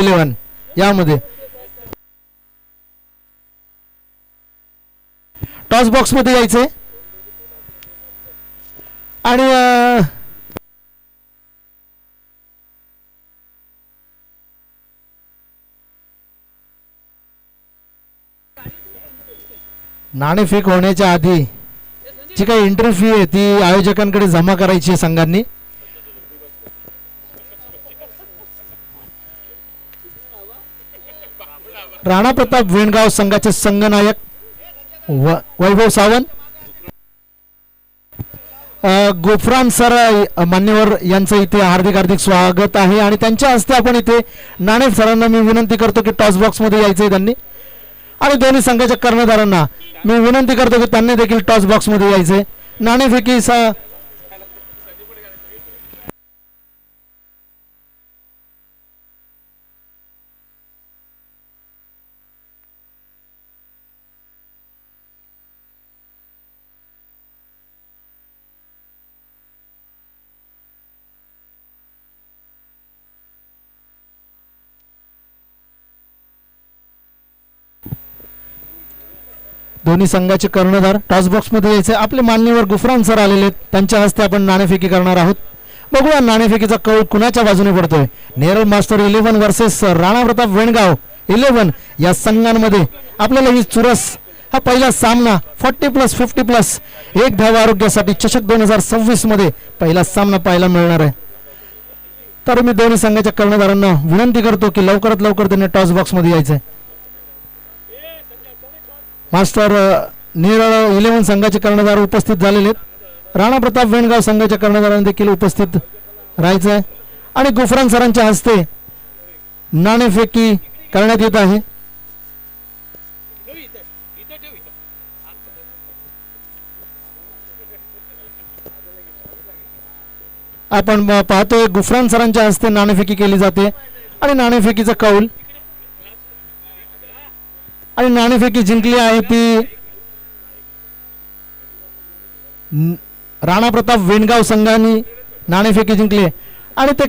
11 यामध्ये toss box मध्ये यायचे आणि नाणेफेक होण्याच्या आधी जी काही एंट्री फी आहे ती आयोजकांकडे जमा करायची आहे संघांनी. राणा प्रताप वेणगाव संघाचे संघनायक वैभव सावंत, गोफ्रान सर मान्यवर यांचं इथे हार्दिक हार्दिक स्वागत आहे आणि त्यांच्या हस्ते आपण इथे नाणे सरांना मी विनंती करतो की टॉस बॉक्स मध्ये यायचंय त्यांनी आणि दोन्ही संघाच्या कर्णधारांना मी विनंती करतो की त्यांनी देखील टॉस बॉक्स मध्ये यायचंय. नाणेफेकी दोन्ही संघाचे कर्णधार टॉस बॉक्स मध्ये यायचे. आपले मान्यवर गुफरान सर आलेले आहेत, त्यांच्या हस्ते आपण नाणेफेकी करणार आहोत. बघूया नाणेफेकीचा कौल कुणाच्या बाजूने पडतोय. नेरळ मास्टर 11 वर्सेस राणा प्रताप वेणगाव 11 या संघांमध्ये आपल्याला ही चुरस हा पहिला सामना 40+50+ एक धाव आरोग्यासाठी चषक 2026 मध्ये पहिला सामना पाहायला मिळणार आहे. तर मी दोन्ही संघाच्या कर्णधारांना विनंती करतो की लवकरात लवकर त्यांनी टॉस बॉक्स मध्ये यायचंय. मास्टर नेरळ 11 संघाचे कर्णधार उपस्थित झालेले आहेत. राणा प्रताप वेणगाव संघाच्या कर्णधारांनी देखील उपस्थित राहायचं आहे आणि गुफरान सरांच्या हस्ते नाणेफेकी करण्यात येत आहे. आपण पाहतोय गुफरान सरांच्या हस्ते नाणेफेकी केली जाते आणि नाणेफेकीचा कौल आणि नाणेफेकी जिंकली आहे ती राणा प्रताप वेणगाव संघाने नाणेफेकी जिंकली आणि ते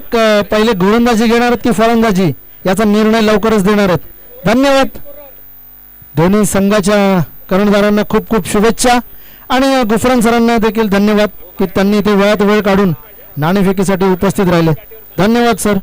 पहिले गोलंदाजी घेणार आहेत की फलंदाजी याचा निर्णय लवकरच देणार आहेत. धन्यवाद. दोन्ही संघाच्या कर्णधारांना खूप खूप शुभेच्छा आणि गुफरान सरांना देखील धन्यवाद की त्यांनी इथे वेळात वेळ काढून नाणेफेकीसाठी उपस्थित राहिले. धन्यवाद सर.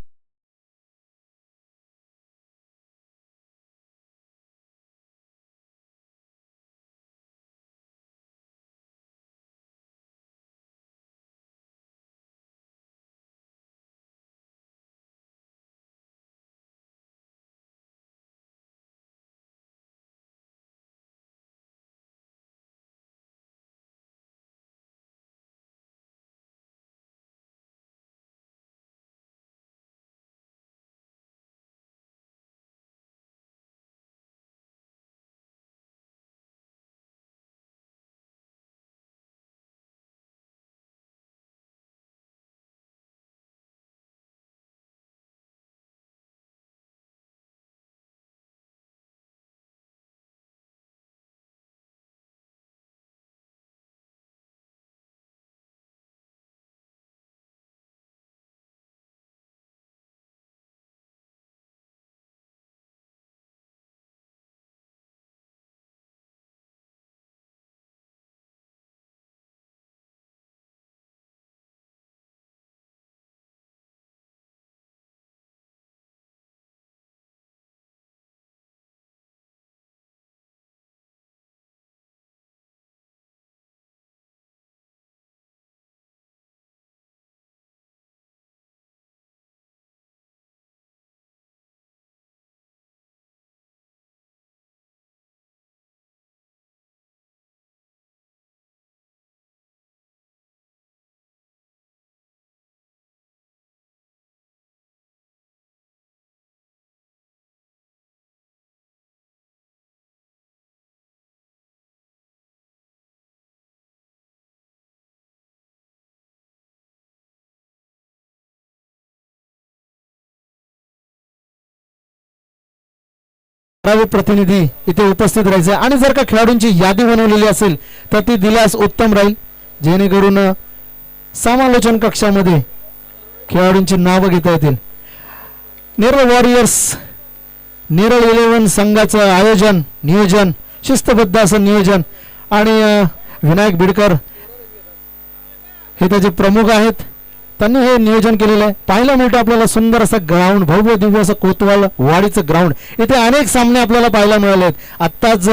प्रतिनिधी इथे उपस्थित राहायचे आणि जर का खेळाडूंची यादी बनवलेली असेल तर ती दिल्यास उत्तम राहील जेणेकरून समालोचन कक्षामध्ये खेळाडूंची नावं घेता येतील. नेरळ वॉरियर्स नेरळ 11 संघाचं आयोजन नियोजन शिस्तबद्ध असं नियोजन आणि विनायक बिडकर हे त्याचे प्रमुख आहेत. त्यांनी हे नियोजन केलेलं आहे. पाहायला मिळतं आपल्याला सुंदर असं ग्राउंड भव्य दिव्य असं कोतवाल वाडीचं ग्राउंड. इथे अनेक सामने आपल्याला पाहायला मिळाले आहेत. आत्ताच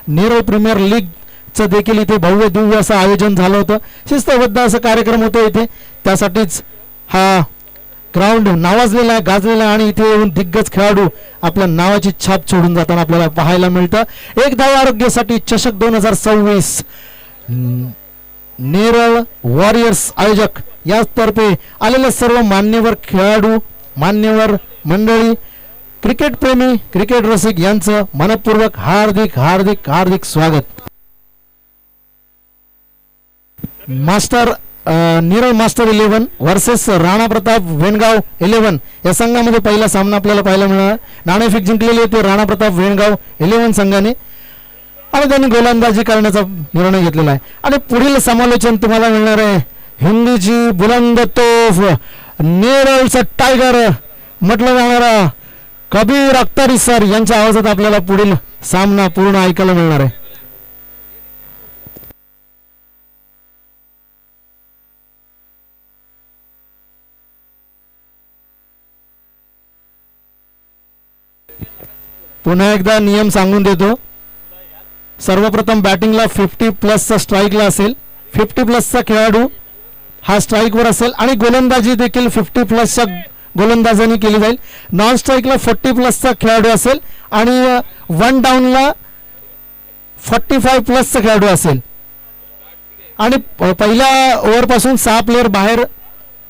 नेरळ प्रीमियर लीगचं देखील इथे भव्य दिव्य असं आयोजन झालं होतं. शिस्तबद्ध असं कार्यक्रम होतो इथे. त्यासाठीच हा ग्राउंड नावाजलेला आहे गाजलेला आहे आणि इथे येऊन दिग्गज खेळाडू आपल्या नावाची छाप सोडून जाताना आपल्याला पाहायला मिळतं. एक धाव आरोग्यासाठी चषक 2026 नेरळ वॉरियर्स आयोजक यातर्फे आलेले सर्व मान्यवर खेळाडू मान्यवर मंडळी क्रिकेट प्रेमी क्रिकेट रसिक यांचं मनपूर्वक हार्दिक हार्दिक हार्दिक स्वागत. Master Neral master 11 versus Rana Pratap Vengaon 11 या संघामध्ये पहिला सामना आपल्याला पाहायला मिळाला. नाणेफेक जिंकलेली होती राणा प्रताप वेणगाव 11 संघाने आणि त्यांनी गोलंदाजी करण्याचा निर्णय घेतलेला आहे. आणि पुढील समालोचन तुम्हाला मिळणार आहे हिंदीची बुलंद तोफ नेरळचा टायगर म्हटलं जाणारा कबीर अख्तरी सर यांच्या आवाजात आपल्याला पुढील सामना पूर्ण ऐकायला मिळणार आहे. पुन्हा एकदा नियम सांगून देतो. सर्वप्रथम बॅटिंगला 50 प्लसचा स्ट्राईकला असेल. 50 प्लसचा खेळाडू हा स्ट्राईकवर असेल आणि गोलंदाजी देखील 50 प्लसच्या गोलंदाजांनी केली जाईल. नॉन स्ट्राईकला 40 प्लसचा खेळाडू असेल आणि 1 डाऊनला 45 प्लसचा खेळाडू असेल. आणि पहिल्या ओव्हरपासून 6 प्लेयर बाहेर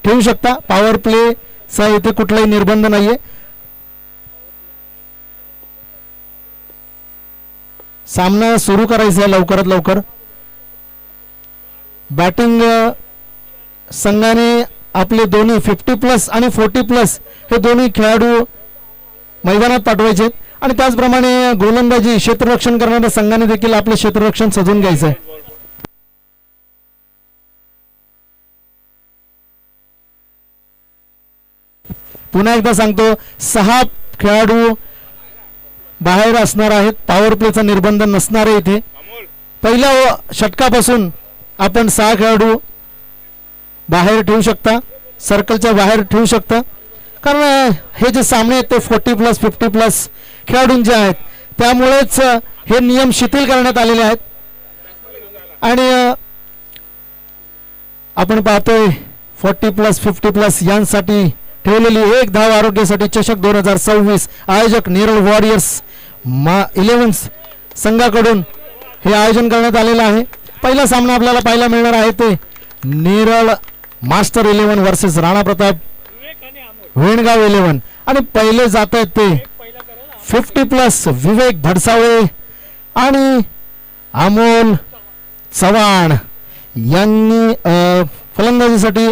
ठेवू शकता. पॉवर प्लेचा इथे कुठलाही निर्बंध नाहीये. सामना सुरू करायचा आहे लवकरात लवकर. बॅटिंग संघाने आपले दोन्ही 50 प्लस आणि 40 प्लस हे दोन्ही खेळाडू मैदानात पाठवायचे आणि त्याचप्रमाणे गोलंदाजी क्षेत्ररक्षण करणाऱ्या संघाने देखील आपले क्षेत्ररक्षण सजवून घ्यायचं आहे. पुन्हा एकदा सांगतो 6 खेळाडू बाहेर असणार आहेत. पॉवर प्लेचा निर्बंध नसणार आहे इथे. पहिल्या षटकापासून आपण 6 खेळाडू बाहेर ठेवू शकता सर्कलच्या बाहेर ठेवू शकता कारण हे जे सामने आहेत ते 40 प्लस 50 प्लस खेळाडूंचे आहेत त्यामुळेच हे नियम शिथिल करण्यात आलेले आहेत. आणि आपण पाहतोय 40 प्लस 50 प्लस यांसाठी ठेवलेली एक धाव आरोग्यासाठी चषक 2026 आयोजक नेरळ वॉरियर्स 11 संघाकडून हे आयोजन करण्यात आलेलं आहे. पहिला सामना आपल्याला पाहायला मिळणार आहे ते नेरळ मास्टर 11 वर्सेस राणा प्रताप वेणगाव 11 आणि पहिले जात आहेत ते 50 प्लस विवेक भडसावळे आणि अमोल चव्हाण यांनी फलंदाजीसाठी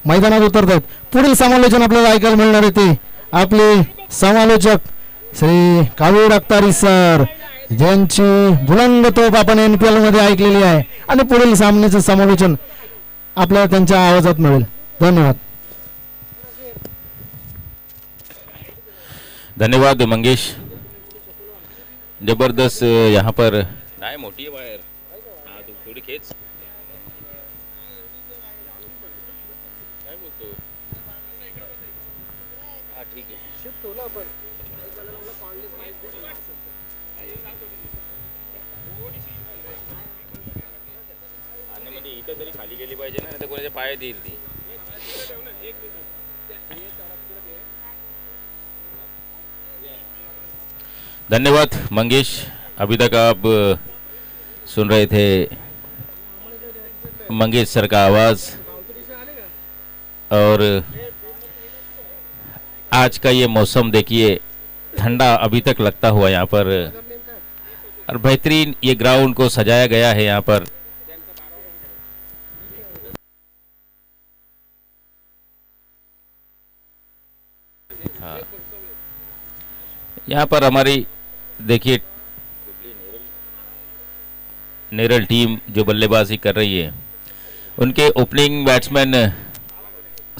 मैदानात उतरत आहेत. पुढील समालोचन आपल्याला ऐकायला मिळणार आहे ते आपले समालोचक श्री कबीर अख्तरी सर ज्यांची बुलंद तोप आपण NPL मध्ये ऐकलेली आहे आणि पुढील सामन्याचं समालोचन आपल्याला त्यांच्या आवाजात मिळेल. धन्यवाद. धन्यवाद मंगेश. जबरदस्त यहाँ पर नाय मोटी है वायर. हाँ तो थोड़ी खेच काय बोलतो. हाँ ठीक है शिफ्ट होला आपण आणि म्हणजे इथं तरी खाली गेली पाहिजे ना नाही तर कोणाच्या पायात येईल ती. धन्यवाद मंगेश. अभी तक आप सुन रहे थे मंगेश सर का आवाज़ और आज का ये मौसम देखिए ठंडा अभी तक लगता हुआ यहाँ पर और बेहतरीन ये ग्राउंड को सजाया गया है यहाँ पर. हाँ यहाँ पर हमारी देखिए नेरल टीम जो बल्लेबाजी कर रही है उनके ओपनिंग बैट्समैन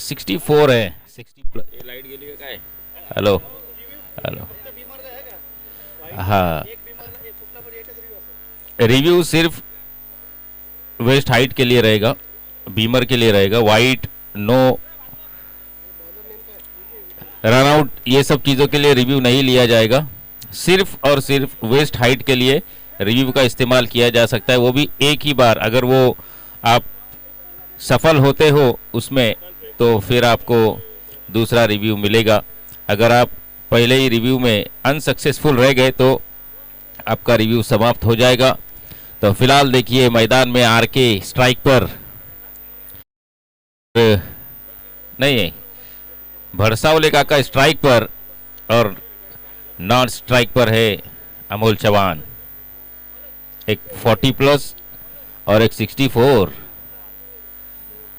64 है. 60 प्लस. लाइट गेली का काय हेलो हेलो। हाँ, रिव्यू सिर्फ वेस्ट हाइट के लिए रहेगा, बीमर के लिए रहेगा, वाइट नो रन आउट ये सब चीज़ों के लिए रिव्यू नहीं लिया जाएगा। सिर्फ और सिर्फ वेस्ट हाइट के लिए रिव्यू का इस्तेमाल किया जा सकता है, वो भी एक ही बार। अगर वो आप सफल होते हो उसमें तो फिर आपको दूसरा रिव्यू मिलेगा। अगर आप पहले ही रिव्यू में अनसक्सेसफुल रह गए तो आपका रिव्यू समाप्त हो जाएगा। तो फिलहाल देखिए मैदान में आर के स्ट्राइक पर, नहीं, भरसावले काका स्ट्राइक पर और नॉन स्ट्राइक पर है अमोल चौहान। एक 40 प्लस और एक 64,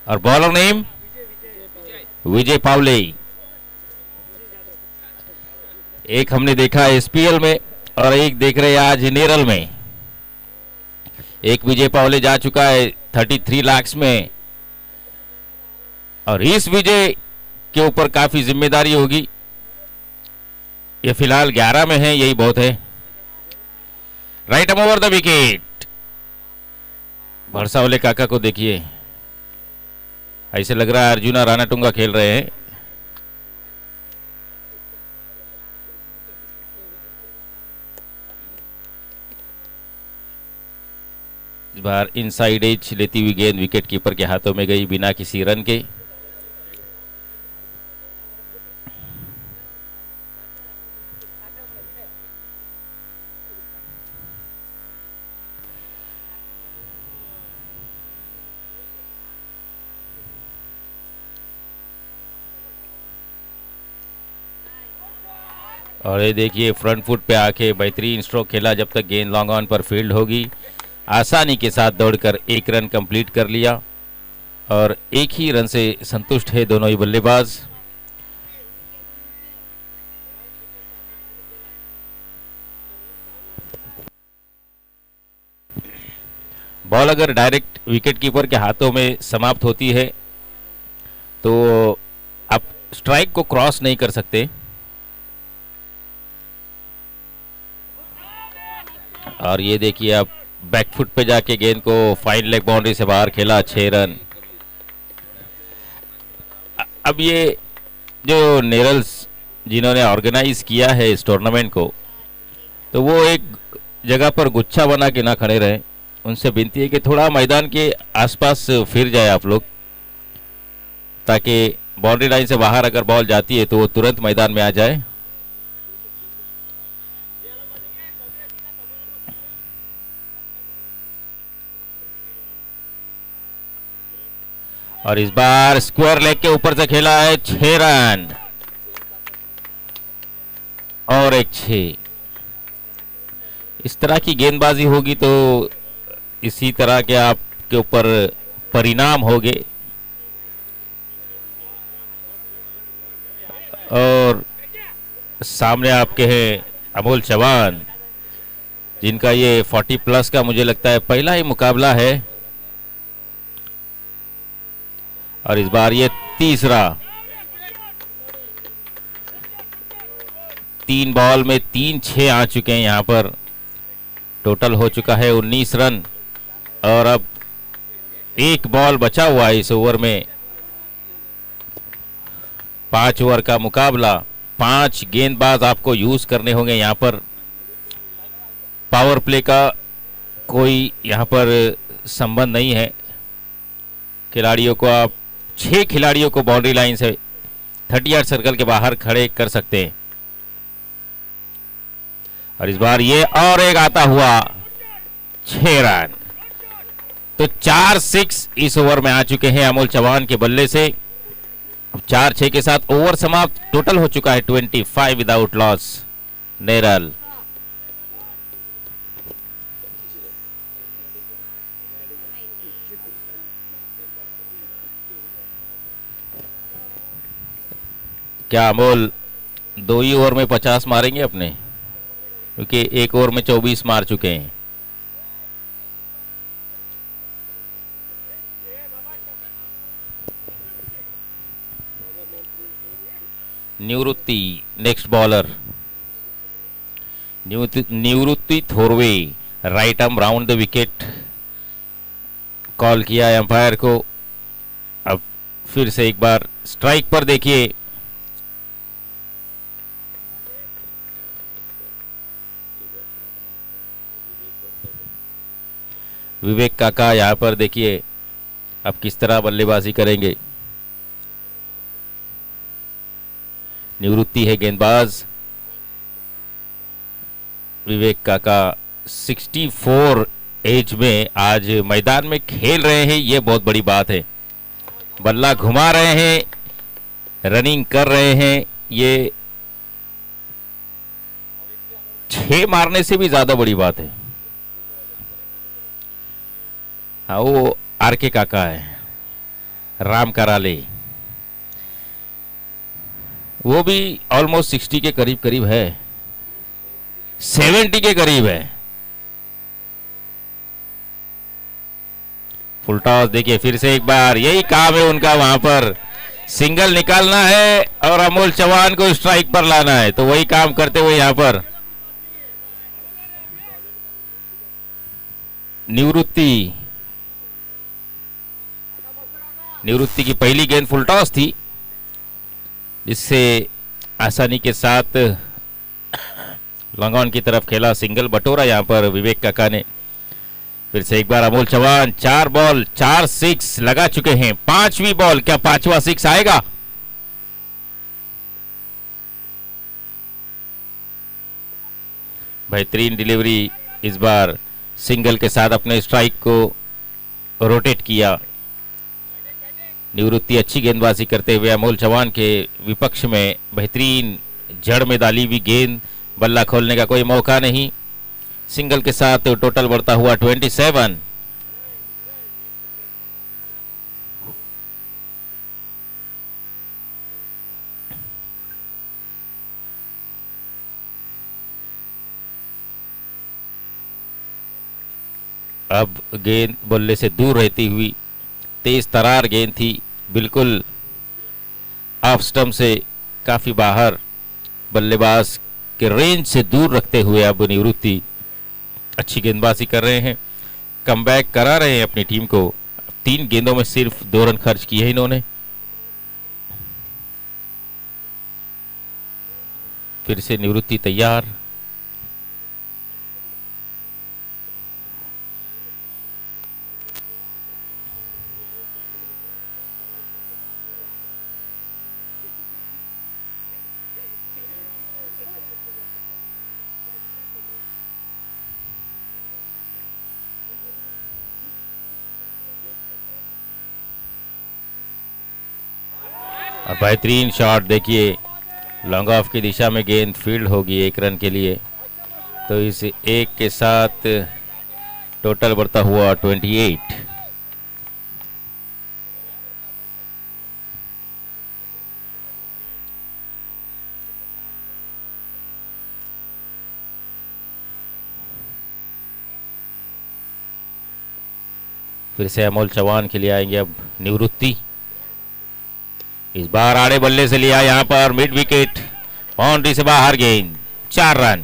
और बॉलर नेम विजय पावले। एक हमने देखा एसपीएल में और एक देख रहे हैं आज नेरल में। एक विजय पावले जा चुका है 33 लाख में, और इस विजय के ऊपर काफी जिम्मेदारी होगी। ये फिलहाल 11 में है, यही बहुत है। Right over the wicket. Bharsawale काका को देखिए, ऐसे लग रहा है अर्जुना रानाटुंगा खेल रहे हैं। इस बार इनसाइड एज लेती हुई गेंद विकेट कीपर के हाथों में गई बिना किसी रन के। और ये देखिए फ्रंट फुट पे आके बेहतरीन स्ट्रोक खेला। जब तक गेंद लॉन्ग ऑन पर फील्ड होगी, आसानी के साथ दौड़कर एक रन कंप्लीट कर लिया, और एक ही रन से संतुष्ट है दोनों ही बल्लेबाज। बॉल अगर डायरेक्ट विकेट कीपर के हाथों में समाप्त होती है तो आप स्ट्राइक को क्रॉस नहीं कर सकते। और ये देखिए आप बैकफुट पे जाके गेंद को फाइन लेग बाउंड्री से बाहर खेला, 6 रन। अब ये जो नेरल्स जिन्होंने ऑर्गेनाइज किया है इस टूर्नामेंट को, तो वो एक जगह पर गुच्छा बना के ना खड़े रहे। उनसे विनती है कि थोड़ा मैदान के आसपास फिर जाए आप लोग, ताकि बाउंड्री लाइन से बाहर अगर बॉल जाती है तो वो तुरंत मैदान में आ जाए। और इस बार स्क्वायर लेग के ऊपर से खेला है, 6 रन और एक 6। इस तरह की गेंदबाजी होगी तो इसी तरह के आपके ऊपर परिणाम होंगे। और सामने आपके हैं अमोल चौहान, जिनका ये 40 प्लस का मुझे लगता है पहला ही मुकाबला है। और इस बार ये तीसरा, 3 बॉल में 3-6 आ चुके हैं। यहाँ पर टोटल हो चुका है 19 रन, और अब एक बॉल बचा हुआ है इस ओवर में। 5 ओवर का मुकाबला, 5 गेंदबाज आपको यूज करने होंगे। यहाँ पर पावर प्ले का कोई यहाँ पर संबंध नहीं है। खिलाड़ियों को आप 6 खिलाड़ियों को बाउंड्री लाइन से 30 यार्ड सर्कल के बाहर खड़े कर सकते हैं। और इस बार ये और एक आता हुआ, 6 रन। तो 4-6 इस ओवर में आ चुके हैं अमोल चौहान के बल्ले से। 4-6 के साथ ओवर समाप्त। टोटल हो चुका है 25 विदाउट लॉस। नेरल क्या अमोल 2 ही ओवर में 50 मारेंगे अपने? क्योंकि एक ओवर में 24 मार चुके हैं। निवृत्ति नेक्स्ट बॉलर, निवृत्ति Thorve right arm round the wicket call किया एम्पायर को। अब फिर से एक बार स्ट्राइक पर देखिए, विवेक काका यहां पर देखिए अब किस तरह बल्लेबाजी करेंगे। निवृत्ति है गेंदबाज, विवेक काका 64 एज में आज मैदान में खेल रहे हैं, ये बहुत बड़ी बात है। बल्ला घुमा रहे हैं, रनिंग कर रहे हैं, ये 6 मारने से भी ज्यादा बड़ी बात है। हाँ, वो आर के काका है, राम कराले, वो भी ऑलमोस्ट 60 के करीब करीब है, 70 के करीब है। फुल टॉस देखिए फिर से एक बार, यही काम है उनका, वहां पर सिंगल निकालना है और अमोल चौहान को स्ट्राइक पर लाना है, तो वही काम करते हुए यहां पर निवृत्ति की पहली गेंद फुल टॉस थी, जिससे आसानी के साथ लॉन्ग ऑन की तरफ खेला, सिंगल बटोरा यहां पर विवेक काका ने। फिर से एक बार अमोल चौहान, 4 बॉल 4 सिक्स लगा चुके हैं, 5वीं बॉल, क्या 5वां सिक्स आएगा? बेहतरीन डिलीवरी, इस बार सिंगल के साथ अपने स्ट्राइक को रोटेट किया। निवृत्ति अच्छी गेंदबाजी करते हुए अमोल चौहान के विपक्ष में बेहतरीन जड़ में डाली हुई गेंद, बल्ला खोलने का कोई मौका नहीं, सिंगल के साथ टोटल बढ़ता हुआ 27। अब गेंद बल्ले से दूर रहती हुई, तेज तरार गेंद थी, बिल्कुल ऑफ स्टंप से काफी बाहर, बल्लेबाज के रेंज से दूर रखते हुए अब निवृत्ति अच्छी गेंदबाजी कर रहे हैं, कमबैक करा रहे हैं अपनी टीम को। 3 गेंदों में सिर्फ 2 रन खर्च किए इन्होंने। फिर से निवृत्ति तैयार, बेहतरीन शॉट देखिए, लॉन्ग ऑफ की दिशा में गेंद फील्ड होगी 1 रन के लिए, तो इस एक के साथ टोटल बढ़ता हुआ 28। फिर से अमोल चौहान के लिए आएंगे अब निवृत्ति, इस बार आड़े बल्ले से लिया यहां पर मिड विकेट, बाउंड्री से बाहर गेंद, 4 रन।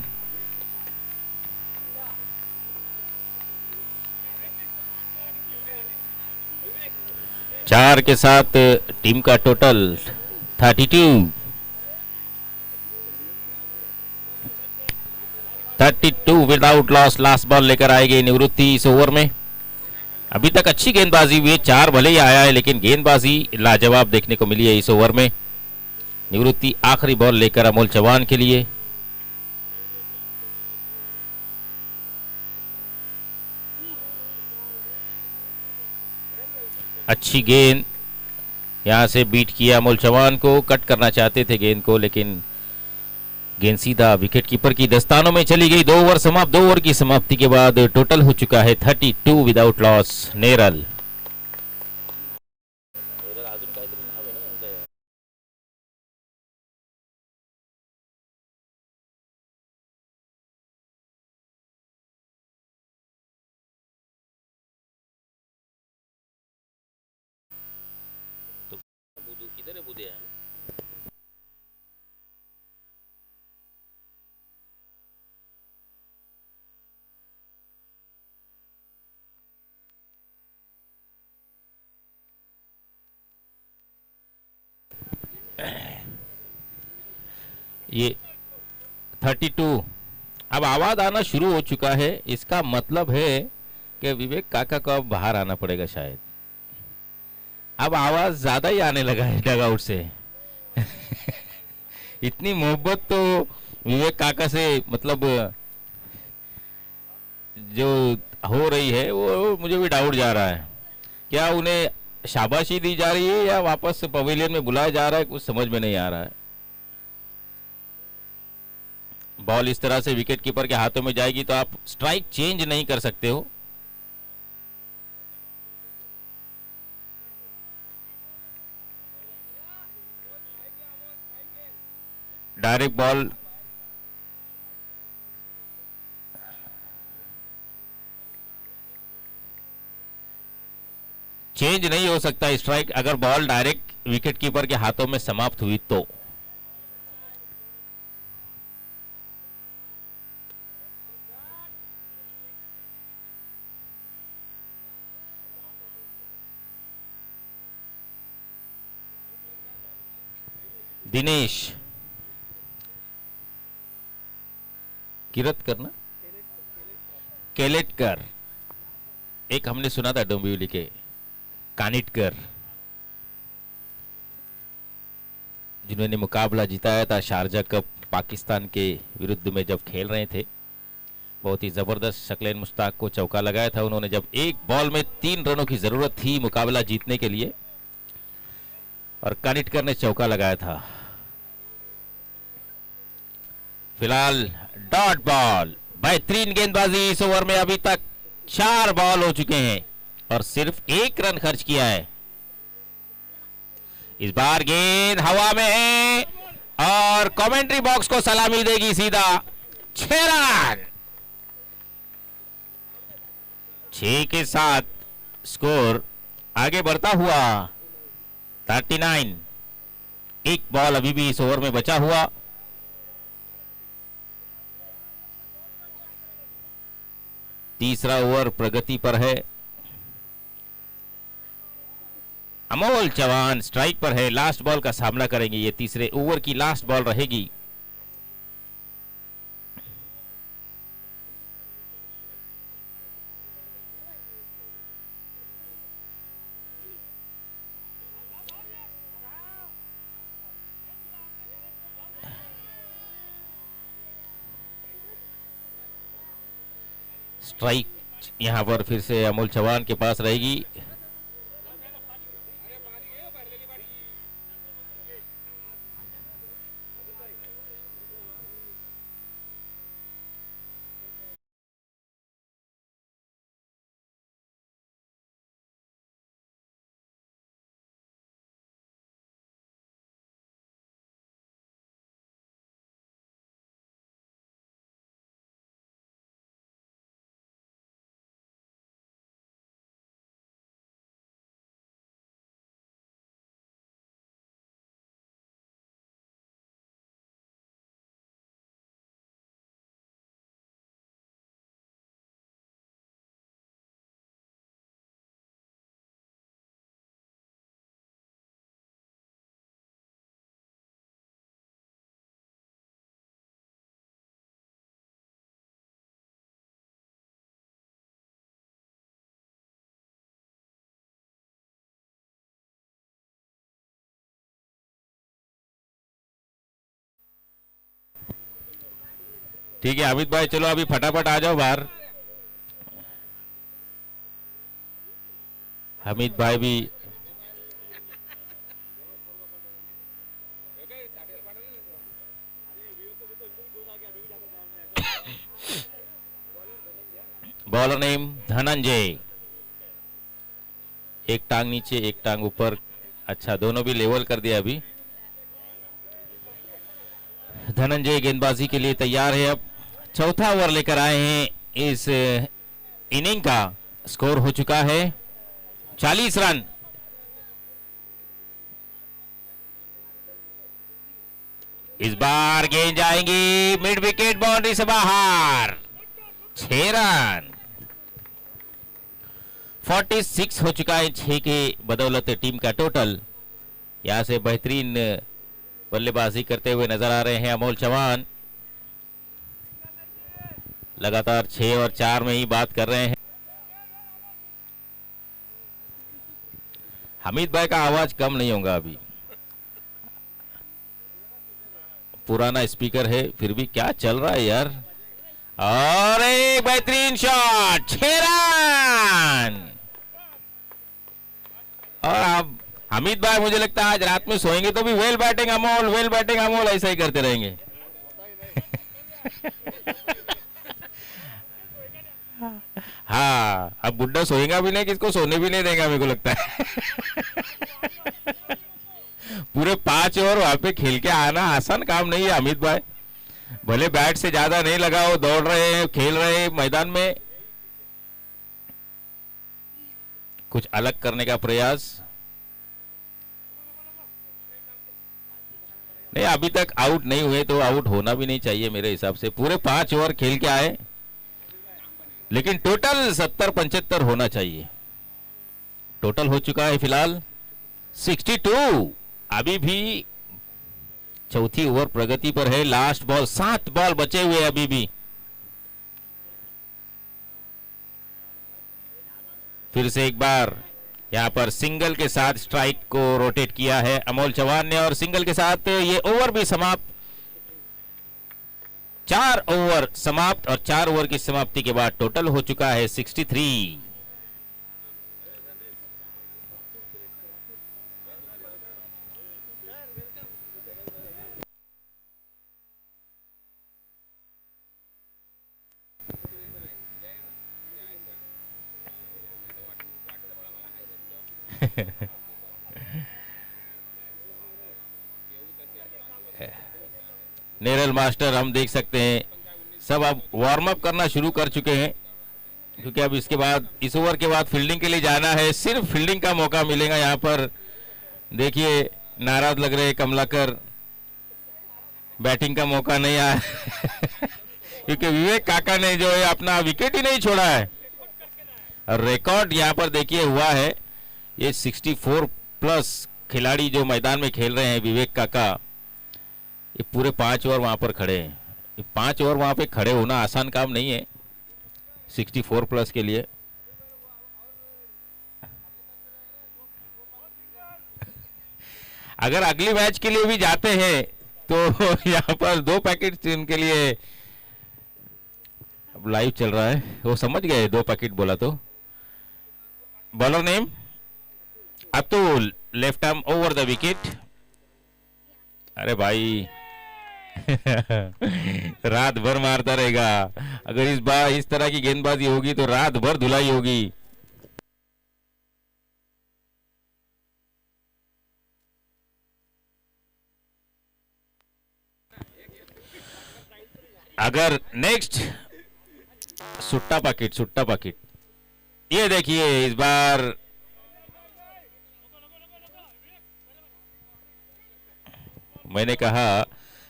चार के साथ टीम का total 32 without loss. Last ball लेकर आएगी निवृत्ति इस ओवर में। अभी तक अच्छी गेंदबाजी हुई है, 4 भले ही आया है लेकिन गेंदबाजी लाजवाब देखने को मिली है इस ओवर में। निवृत्ति आखिरी बॉल लेकर अमोल चौहान के लिए। अच्छी गेंद, यहां से बीट किया अमोल चौहान को, कट करना चाहते थे गेंद को लेकिन गेंद सीधा विकेट कीपर की दस्तानों में चली गई। 2 ओवर समाप्त, 2 ओवर की समाप्ति के बाद टोटल हो चुका है 32 विदाउट लॉस। नेरल किधर है बुधिया? ये 32। अब आवाज आना शुरू हो चुका है, इसका मतलब है कि विवेक काका को अब बाहर आना पड़ेगा शायद। अब आवाज ज्यादा ही आने लगा है डगआउट से। इतनी मोहब्बत तो विवेक काका से मतलब जो हो रही है वो मुझे भी डाउट जा रहा है। क्या उन्हें शाबाशी दी जा रही है या वापस पवेलियन में बुलाया जा रहा है, कुछ समझ में नहीं आ रहा है। बॉल इस तरह से विकेट कीपर के हाथों में जाएगी तो आप स्ट्राइक चेंज नहीं कर सकते हो। डायरेक्ट बॉल चेंज नहीं हो सकता स्ट्राइक, अगर बॉल डायरेक्ट विकेट कीपर के हाथों में समाप्त हुई तो। दिनेश किरत करना केलेटकर, एक हमने सुना था डोंबिवली के कानिटकर, जिन्होंने मुकाबला जिताया था शारजा कप पाकिस्तान के विरुद्ध में जब खेल रहे थे। बहुत ही जबरदस्त शकलेन मुश्ताक को चौका लगाया था उन्होंने, जब एक बॉल में 3 रनों की जरूरत थी मुकाबला जीतने के लिए, और कानिटकर ने चौका लगाया था। फिलहाल डॉट बॉल, बेहतरीन गेंदबाजी इस ओवर में। अभी तक 4 बॉल हो चुके हैं और सिर्फ 1 रन खर्च किया है। इस बार गेंद हवा में है और कमेंट्री बॉक्स को सलामी देगी सीधा। 6 रन, 6 के साथ स्कोर आगे बढ़ता हुआ 39। एक बॉल अभी भी इस ओवर में बचा हुआ। तीसरा ओवर प्रगति पर है। अमोल चौहान स्ट्राइक पर है, लास्ट बॉल का सामना करेंगे। ये तीसरे ओवर की लास्ट बॉल रहेगी। स्ट्राइक यहां पर फिर से अमोल चौहान के पास रहेगी। ठीक है अमित भाई, चलो अभी फटाफट आ जाओ बाहर। हमिद भाई भी बॉलर नेम धनंजय, एक टांग नीचे एक टांग ऊपर। अच्छा, दोनों भी लेवल कर दिया अभी। धनंजय गेंदबाजी के लिए तैयार है। अब चौथा ओवर लेकर आए हैं इस इनिंग का। स्कोर हो चुका है 40 रन। इस बार गेंद जाएंगी मिड विकेट बाउंड्री से बाहर। 6 रन, 46 हो चुका है 6 के बदौलत टीम का टोटल। यहां से बेहतरीन बल्लेबाजी करते हुए नजर आ रहे हैं अमोल चौहान। लगातार 6 और 4 में ही बात कर रहे हैं। हमीद भाई का आवाज कम नहीं होगा अभी, पुराना स्पीकर है, फिर भी क्या चल रहा है यार। और एक बेहतरीन शॉट, 6 रन। और अब हमीद भाई मुझे लगता है आज रात में सोएंगे तो भी well batting Amol, well batting Amol ऐसा ही करते रहेंगे। हाँ, अब बुड्ढा सोएगा भी नहीं, किसको सोने भी नहीं देगा मेरे को लगता है। पूरे 5 ओवर वहां पे खेल के आना आसान काम नहीं है अमित भाई। भले बैट से ज्यादा नहीं लगाओ, दौड़ रहे हैं, खेल रहे हैं मैदान में, कुछ अलग करने का प्रयास नहीं। अभी तक आउट नहीं हुए तो आउट होना भी नहीं चाहिए मेरे हिसाब से। पूरे 5 ओवर खेल के आए, लेकिन टोटल 70-75 होना चाहिए। टोटल हो चुका है फिलहाल 62। अभी भी चौथी ओवर प्रगति पर है। लास्ट बॉल, 7 बॉल बचे हुए अभी भी। फिर से एक बार यहां पर सिंगल के साथ स्ट्राइक को रोटेट किया है अमोल चौहान ने, और सिंगल के साथ ये ओवर भी समाप्त। 4 ओवर समाप्त, और 4 ओवर की समाप्ति के बाद टोटल हो चुका है 63। नेरल मास्टर हम देख सकते हैं सब अब वार्म अप करना शुरू कर चुके हैं, क्योंकि अब इसके बाद, इस ओवर के बाद फील्डिंग के लिए जाना है। सिर्फ फील्डिंग का मौका मिलेगा यहाँ पर। देखिए नाराज लग रहे कमलाकर, बैटिंग का मौका नहीं आया। क्योंकि विवेक काका ने जो है अपना विकेट ही नहीं छोड़ा है। और रिकॉर्ड यहाँ पर देखिए हुआ है, ये 64 प्लस खिलाड़ी जो मैदान में खेल रहे हैं विवेक काका, ये पूरे 5 ओवर वहां पर खड़े हैं। 5 ओवर वहां पे खड़े होना आसान काम नहीं है 64 प्लस के लिए। अगर अगली मैच के लिए भी जाते हैं तो यहाँ पर 2 पैकेट इनके लिए। अब लाइव चल रहा है, वो समझ गए 2 पैकेट बोला तो। Bowler name Atul, left arm over the wicket. अरे भाई रात भर मारता रहेगा। अगर इस बार इस तरह की गेंदबाजी होगी तो रात भर धुलाई होगी। अगर नेक्स्ट सुट्टा पैकेट, सुट्टा पैकेट, ये देखिए इस बार मैंने कहा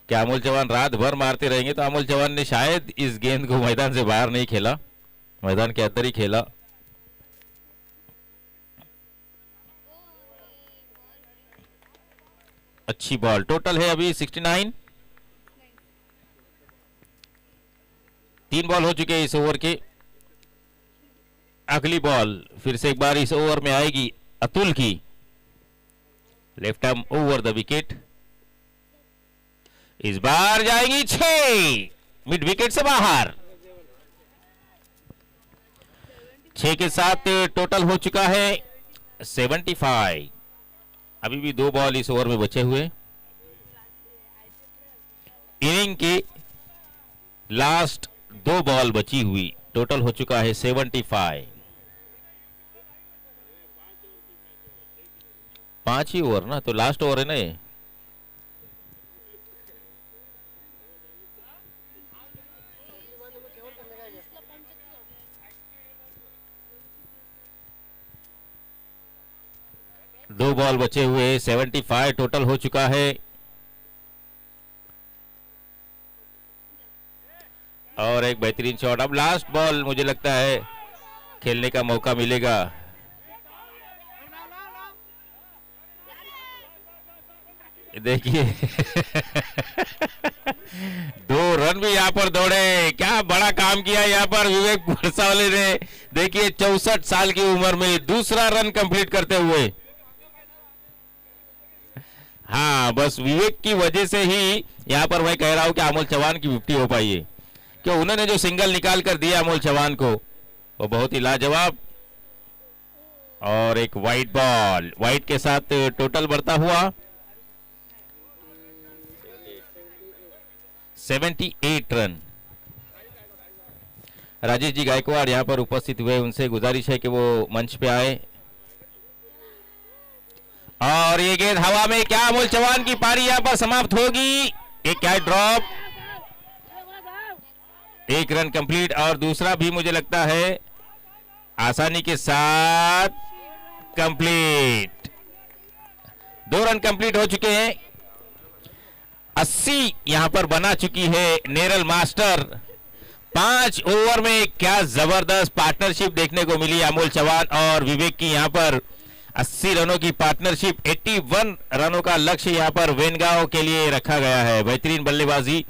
कि अमोल चौहान रात भर मारते रहेंगे, तो अमोल चौहान ने शायद इस गेंद को मैदान से बाहर नहीं खेला, मैदान के अंदर ही खेला। अच्छी बॉल, टोटल है अभी 69। 3 बॉल हो चुके हैं इस ओवर के। अगली बॉल फिर से एक बार इस ओवर में आएगी अतुल की, left arm over the wicket. इस बार जाएगी 6, मिड विकेट से बाहर। 6 के साथ टोटल हो चुका है 75। अभी भी 2 बॉल इस ओवर में बचे हुए। इनिंग की लास्ट 2 बॉल बची हुई, टोटल हो चुका है 75। 5 ही ओवर ना, तो लास्ट ओवर है ना ये। दो बॉल बचे हुए, 75 टोटल हो चुका है। और एक बेहतरीन शॉट। अब लास्ट बॉल मुझे लगता है खेलने का मौका मिलेगा। देखिए 2 रन भी यहाँ पर दौड़े, क्या बड़ा काम किया यहाँ पर विवेक भरसावले ने। देखिए 64 साल की उम्र में दूसरा रन कंप्लीट करते हुए। हाँ, बस विवेक की वजह से ही यहाँ पर मैं कह रहा हूं कि अमोल चौहान की 50 हो पाई है, कि उन्होंने जो सिंगल निकाल कर दिया अमोल चौहान को वो बहुत ही लाजवाब। और एक वाइट बॉल, वाइट के साथ टोटल बढ़ता हुआ 78 रन। राजेश जी गायकवाड़ यहाँ पर उपस्थित हुए, उनसे गुजारिश है कि वो मंच पे आए। और ये गेंद हवा में, क्या अमोल चौहान की पारी यहाँ पर समाप्त होगी? एक क्या ड्रॉप, 1 रन कंप्लीट। और दूसरा भी मुझे लगता है आसानी के साथ कंप्लीट। 2 रन कंप्लीट हो चुके हैं। 80 यहां पर बना चुकी है नेरल मास्टर। 5 ओवर में क्या जबरदस्त पार्टनरशिप देखने को मिली अमोल चौहान और विवेक की। यहां पर 80 रनों की पार्टनरशिप, 81 रनों का लक्ष्य यहां पर वेनगांव के लिए रखा गया है। बेहतरीन बल्लेबाजी।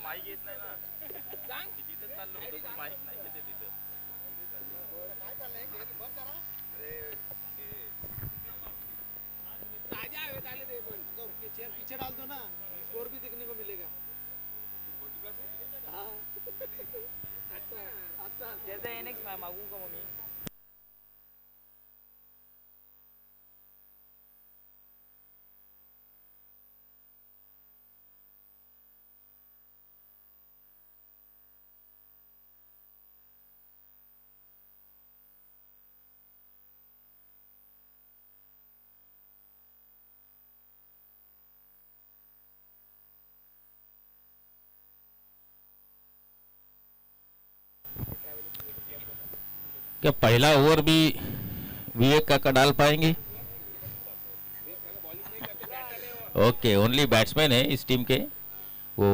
माईक येत नाही ना, तिथं चाललो होतो पण माईक नाही येते तिथं. काय चाललंय बंद करा. ताजा हवे डाले दे पण चेयर पीछे डाल दो ना, स्कोर भी देखने को मिलेगा. हाँ. अच्छा अच्छा. जैसे एनेक्स मागू का मम्मी. क्या पहला ओवर भी विवेक काका डाल पाएंगे? ओके, ओनली बैट्समैन है इस टीम के वो।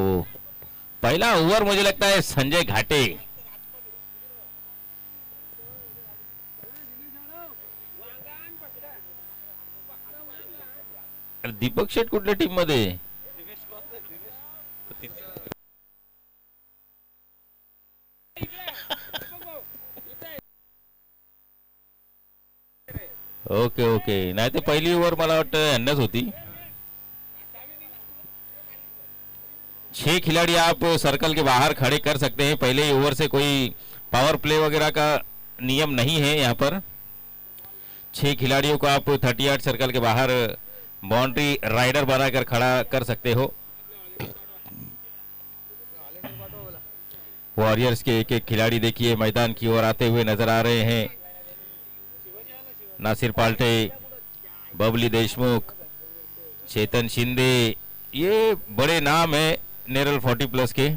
पहला ओवर मुझे लगता है संजय घाटे। दीपक शेट कुठल्या टीम मध्ये? ओके ओके, नाही तर पहिली ओव्हर मला वाटतं यांनाच होती. 6 खिलाड़ी आप सर्कल के बाहर खड़े कर सकते हैं. पहले ओवर से कोई पावर प्ले वगैरह का नियम नहीं है यहाँ पर. 6 खिलाड़ियों को आप 38 सर्कल के बाहर बाउंड्री राइडर बनाकर खड़ा कर सकते हो. वॉरियर्स के एक एक खिलाड़ी देखिए मैदान की ओर आते हुए नजर आ रहे हैं. नासिर पाल्टे, बबली देशमुख, चेतन शिंदे, ये बड़े नाम है नेरल 40+ के.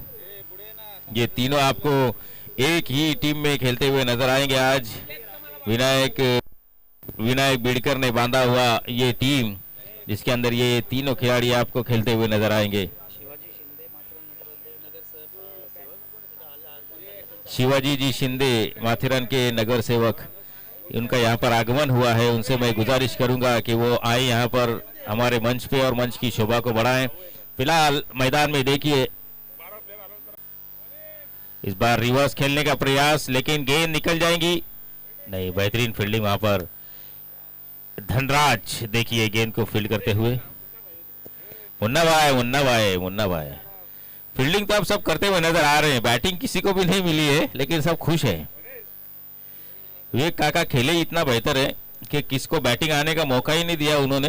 ये तीनों आपको एक ही टीम में खेलते हुए नजर आएंगे आज. विनायक बिडकर ने बांधा हुआ ये टीम, जिसके अंदर ये तीनों खिलाड़ी आपको खेलते हुए नजर आएंगे. शिवाजी जी शिंदे माथेरान के नगर सेवक, उनका यहाँ पर आगमन हुआ है. उनसे मैं गुजारिश करूंगा कि वो आए यहाँ पर हमारे मंच पे और मंच की शोभा को बढ़ाएं. फिलहाल मैदान में देखिए इस बार रिवर्स खेलने का प्रयास, लेकिन गेंद निकल जाएंगी नहीं. बेहतरीन फील्डिंग वहां पर. धनराज देखिए गेंद को फील्ड करते हुए. मुन्ना भाई फील्डिंग तो आप सब करते हुए नजर आ रहे हैं. बैटिंग किसी को भी नहीं मिली है, लेकिन सब खुश है. विवेक काका खेले इतना बेहतर है कि किसको बैटिंग आने का मौका ही नहीं दिया उन्होंने.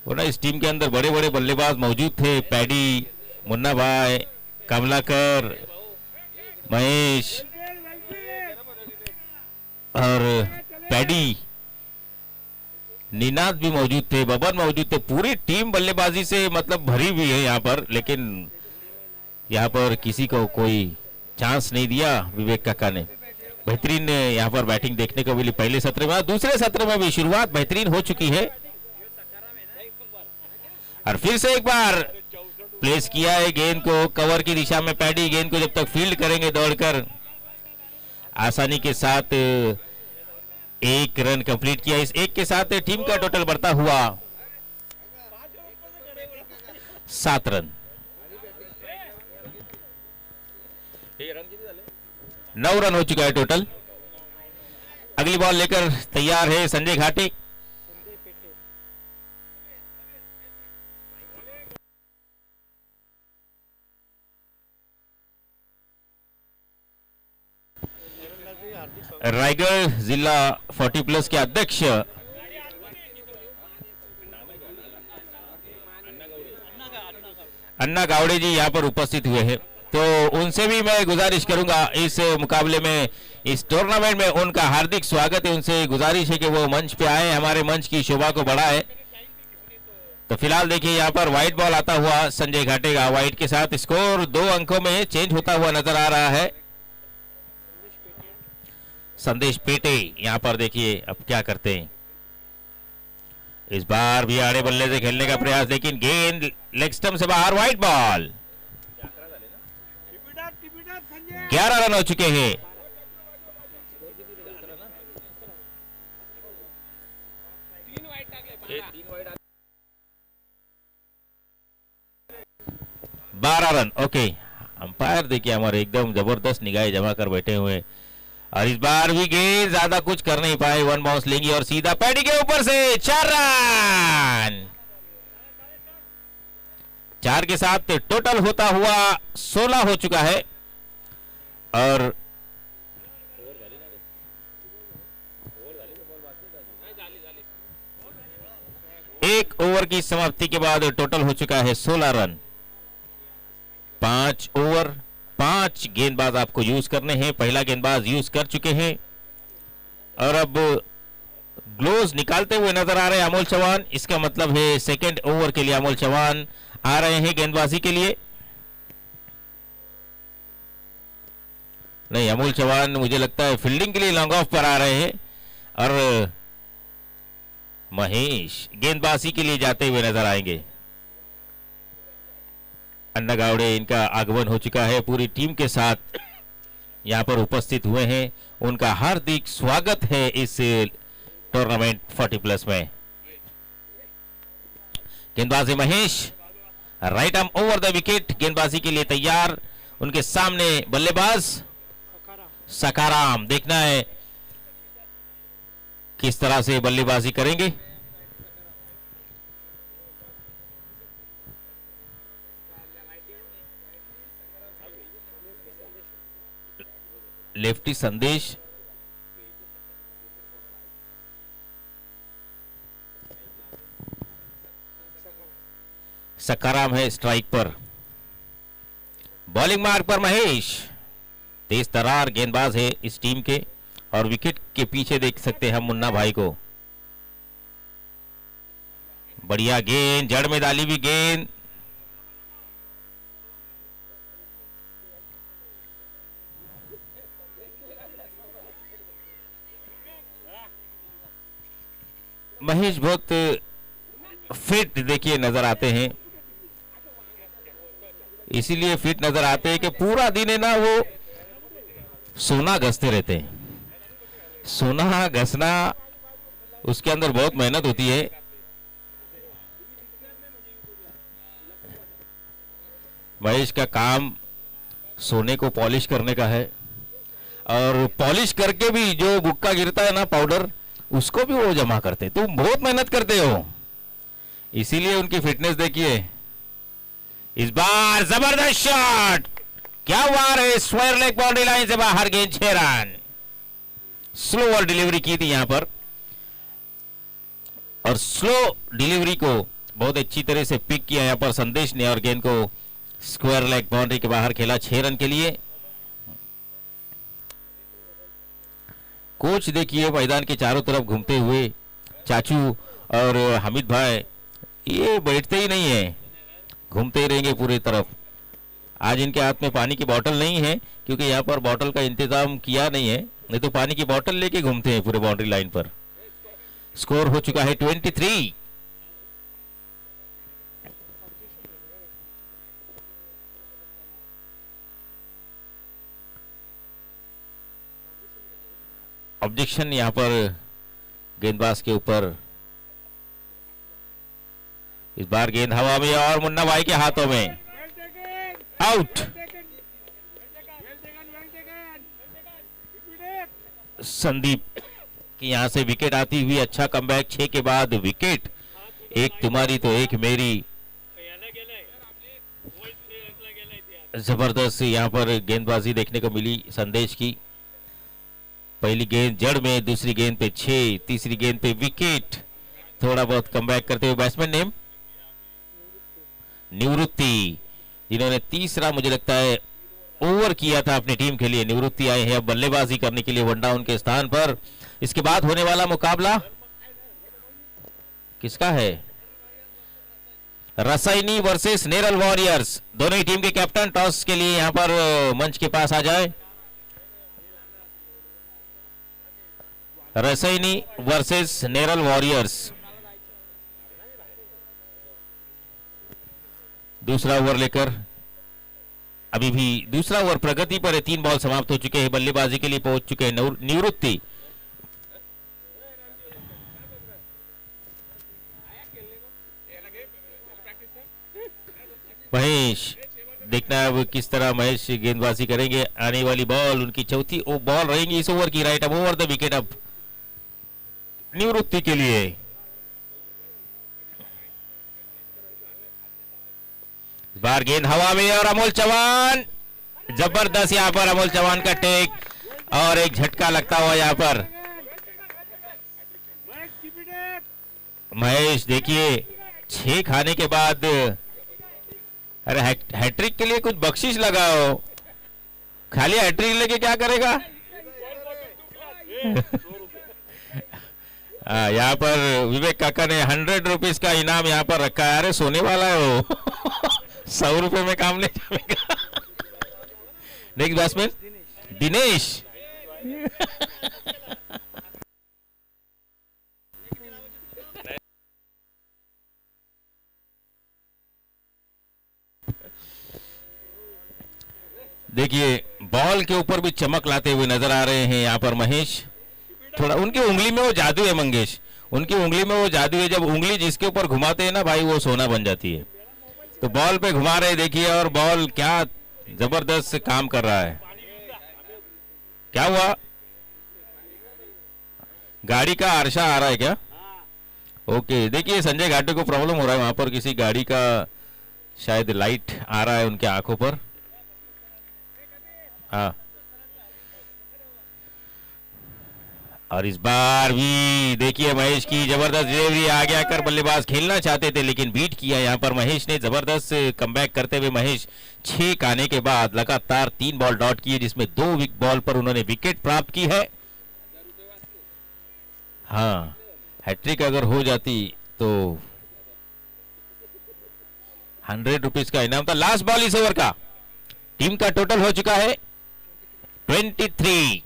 वरना इस टीम के अंदर बड़े बड़े बल्लेबाज मौजूद थे. पैडी, मुन्ना भाई, कमलाकर, महेश और पैडी, निनाद भी मौजूद थे, बबन मौजूद थे. पूरी टीम बल्लेबाजी से मतलब भरी हुई है यहाँ पर, लेकिन यहाँ पर किसी को कोई चांस नहीं दिया विवेक काका ने. बेहतरीन यहाँ पर बैटिंग देखने को मिली पहले सत्र में. दूसरे सत्र में भी शुरुआत बेहतरीन हो चुकी है और फिर से एक बार प्लेस किया है गेंद को कवर की दिशा में. पैडी गेंद को जब तक फील्ड करेंगे दौड़कर, आसानी के साथ एक रन कंप्लीट किया. इस एक के साथ टीम का टोटल बढ़ता हुआ 7 रन. 9 रन हो चुका है टोटल. अगली बॉल लेकर तैयार है संजय घाटी. रायगढ़ जिला 40+ के अध्यक्ष अन्ना गावड़े जी यहाँ पर उपस्थित हुए हैं. तो उनसे भी मैं गुजारिश करूंगा इस मुकाबले में, इस टूर्नामेंट में उनका हार्दिक स्वागत है. उनसे गुजारिश है कि वो मंच पे आए, हमारे मंच की शोभा को बढ़ाए. तो फिलहाल देखिए यहाँ पर व्हाइट बॉल आता हुआ संजय घाटे का. व्हाइट के साथ स्कोर 2 अंकों में चेंज होता हुआ नजर आ रहा है. संदेश पेटे यहाँ पर देखिए अब क्या करते हैं. इस बार भी आड़े बल्ले से खेलने का प्रयास, लेकिन गेंद लेग स्टंप से बाहर. White ball. 11 रन हो चुके हैं. बारह रन. ओके, अंपायर देखिए हमारे एकदम जबरदस्त निगाहें जमा कर बैठे हुए. और इस बार भी गेंद ज्यादा कुछ कर नहीं पाए. 1 बाउंस लेंगी और सीधा पैडी के ऊपर से 4 रन. 4 के साथ टोटल होता हुआ 16 हो चुका है. और एक ओवर की समाप्ति के बाद टोटल हो चुका है 16 रन. 5 ओवर 5 गेंदबाज आपको यूज करने हैं. पहला गेंदबाज यूज कर चुके हैं और अब ग्लोव्स निकालते हुए नजर आ रहे हैं अमोल चौहान. इसका मतलब है सेकंड ओवर के लिए अमोल चौहान आ रहे हैं गेंदबाजी के लिए. नहीं, अमोल चौहान मुझे लगता है फील्डिंग के लिए लॉन्ग ऑफ पर आ रहे हैं और महेश गेंदबाजी के लिए जाते हुए नजर आएंगे। अन्ना गावड़े इनका आगमन हो चुका है, पूरी टीम के साथ यहां पर उपस्थित हुए हैं। उनका हार्दिक स्वागत है इस टूर्नामेंट 40+ में। गेंदबाजी Mahesh, right arm over the wicket, गेंदबाजी के लिए तैयार। उनके सामने बल्लेबाज सकाराम, देखना है किस तरह से बल्लेबाजी करेंगे। लेफ्टी संदेश, सकाराम है स्ट्राइक पर। बॉलिंग मार्क पर महेश, तेज तरार गेंदबाज है इस टीम के, और विकेट के पीछे देख सकते हैं हम मुन्ना भाई को। बढ़िया गेंद, जड़ में डाली हुई गेंद, महेश बहुत फिट देखिए नजर आते हैं, इसीलिए फिट नजर आते हैं कि पूरा दिन है ना वो सोना घसते रहते हैं। सोना घसना, उसके अंदर बहुत मेहनत होती है। महेश का काम सोने को पॉलिश करने का है, और पॉलिश करके भी जो बुक्का गिरता है ना पाउडर, उसको भी वो जमा करते। तुम बहुत मेहनत करते हो, इसीलिए उनकी फिटनेस देखिए। इस बार जबरदस्त शॉट, क्या वार है, स्क्वायर लेग बाउंड्री लाइन से बाहर, गेंद 6 रन। स्लो और डिलीवरी की थी यहां पर, और स्लो डिलीवरी को बहुत अच्छी तरह से पिक किया यहां पर संदेश ने, और गेंद को स्क्वायर लेग बाउंड्री के बाहर खेला 6 रन के लिए। कोच देखिए मैदान के चारों तरफ घूमते हुए, चाचू और हामिद भाई ये बैठते ही नहीं है, घूमते ही रहेंगे पूरी तरफ। आज इनके हाथ में पानी की बोतल नहीं है, क्योंकि यहाँ पर बोतल का इंतजाम किया नहीं है, नहीं तो पानी की बोतल लेके घूमते हैं पूरे बाउंड्री लाइन पर। स्कोर हो चुका है 23। ऑब्जेक्शन यहां पर गेंदबाज के ऊपर। इस बार गेंद हवा में और मुन्ना भाई के हाथों में, आउट। संदीप की यहां से विकेट आती हुई, अच्छा कमबैक, 6 के बाद विकेट, एक तुम्हारी तो एक मेरी। जबरदस्त यहां पर गेंदबाजी देखने को मिली संदेश की। पहली गेंद जड़ में, दूसरी गेंद पे 6, तीसरी गेंद पे विकेट। थोड़ा बहुत कमबैक करते हुए बैट्समैन नेम निवृत्ति, जिन्होंने तीसरा मुझे लगता है ओवर किया था अपनी टीम के लिए। निवृत्ति आए हैं अब बल्लेबाजी करने के लिए, वन डाउन के स्थान पर। इसके बाद होने वाला मुकाबला किसका है? Rasayani versus Neral warriors. दोनों ही टीम के कैप्टन टॉस के लिए यहां पर मंच के पास आ जाए। Rasayani versus Neral warriors. दूसरा ओवर लेकर, अभी भी दूसरा ओवर प्रगति पर है, 3 बॉल समाप्त हो चुके हैं, बल्लेबाजी के लिए पहुंच चुके हैं निवृत्ति। महेश, देखना है अब किस तरह महेश गेंदबाजी करेंगे। आने वाली बॉल उनकी चौथी बॉल रहेंगी इस ओवर की, राइट अब ओवर द विकेट अब निवृत्ति के लिए। इस बार गेंद हवा में और अमोल चौहान, जबरदस्त यहां पर अमोल चौहान का टेक और एक झटका लगता हुआ यहां पर। महेश देखिए 6 खाने के बाद, अरे हैट्रिक के लिए कुछ बख्शिश लगाओ, खाली हैट्रिक लेके क्या करेगा? यहाँ पर विवेक काका ने 100 रुपीज का इनाम यहाँ पर रखा है। अरे सोने वाला है वो 100 रुपए में काम नहीं चलेगा। नेक्स्ट बैट्समैन दिनेश देखिए बॉल के ऊपर भी चमक लाते हुए नजर आ रहे हैं यहाँ पर महेश। थोड़ा उनकी उंगली में वो जादू है मंगेश, उनकी उंगली में वो जादू है। जब उंगली जिसके ऊपर घुमाते हैं ना भाई, वो सोना बन जाती है। तो बॉल पे घुमा रहे देखिए, और बॉल क्या जबरदस्त काम कर रहा है। क्या हुआ, गाड़ी का आरशा आ रहा है क्या? ओके, देखिए संजय घाटे को प्रॉब्लम हो रहा है वहां पर, किसी गाड़ी का शायद लाइट आ रहा है उनके आंखों पर। हाँ, और इस बार भी देखिए महेश की जबरदस्त डिलीवरी, आगे आकर बल्लेबाज खेलना चाहते थे लेकिन बीट किया यहाँ पर महेश ने। जबरदस्त कमबैक करते हुए महेश 6 आने के बाद लगातार 3 बॉल डॉट किए, जिसमें 2 बॉल पर उन्होंने विकेट प्राप्त की है। हाँ, हैट्रिक अगर हो जाती तो 100 रुपीज का इनाम था। लास्ट बॉल इस ओवर का, टीम का टोटल हो चुका है 23।